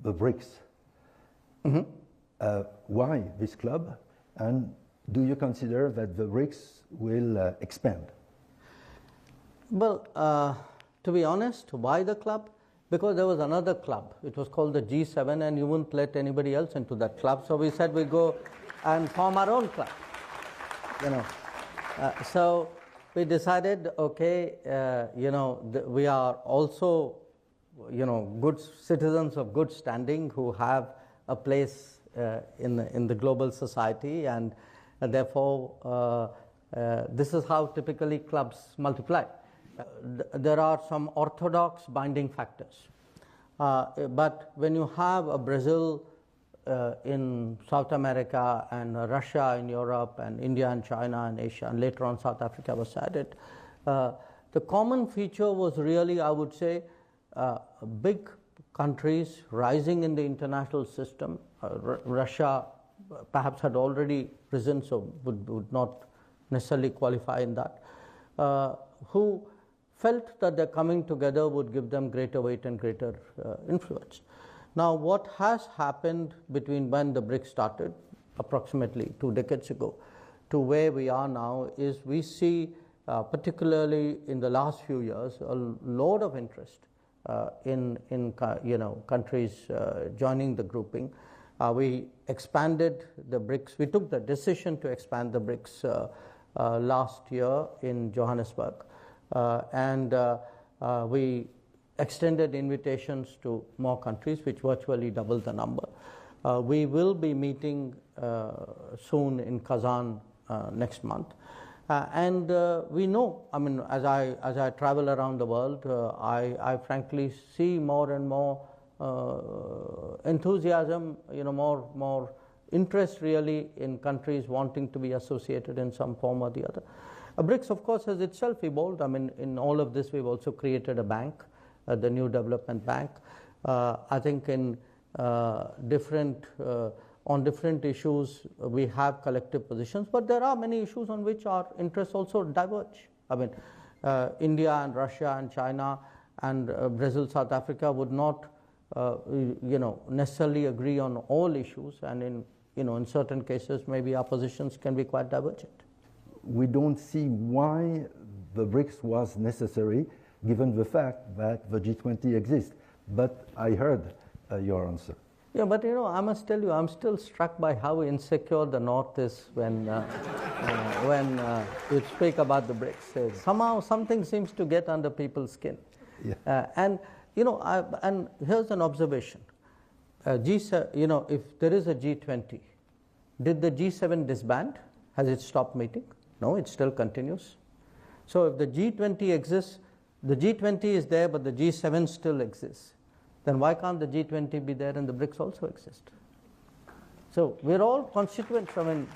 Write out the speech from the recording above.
the BRICS. Why this club, and do you consider that the BRICS will expand? Well, to be honest, why the club? Because there was another club. It was called the G7, and you wouldn't let anybody else into that club. So we said we go and form our own club. So we decided, okay, we are also, good citizens of good standing who have a place in the global society, and therefore this is how typically clubs multiply. There are some orthodox binding factors, but when you have a Brazil in South America and Russia in Europe and India and China and Asia, and later on South Africa was added, the common feature was really, I would say, big countries rising in the international system. Russia perhaps had already risen, so would not necessarily qualify in that, who felt that their coming together would give them greater weight and greater influence. Now, what has happened between when the BRICS started, approximately 2 decades ago, to where we are now, is we see, particularly in the last few years, a lot of interest in countries joining the grouping. We expanded the BRICS. We took the decision to expand the BRICS last year in Johannesburg, and we extended invitations to more countries, which virtually doubled the number. We will be meeting soon in Kazan next month. And we know, I mean, as I travel around the world, I frankly see more and more enthusiasm, more interest really in countries wanting to be associated in some form or the other. BRICS, of course, has itself evolved. I mean, in all of this, we've also created a bank, the New Development Bank. I think in on different issues, we have collective positions, but there are many issues on which our interests also diverge. I mean, India and Russia and China and Brazil, South Africa would not, necessarily agree on all issues, and in certain cases, maybe our positions can be quite divergent. We don't see why the BRICS was necessary, given the fact that the G20 exists. But I heard your answer. Yeah, but I must tell you, I'm still struck by how insecure the North is when you speak about the BRICS. Somehow, something seems to get under people's skin. Yeah. And here's an observation: if there is a G20, did the G7 disband? Has it stopped meeting? No, it still continues. So if the G20 exists, the G20 is there, but the G7 still exists. Then why can't the G20 be there and the BRICS also exist? So we're all constituents. I mean,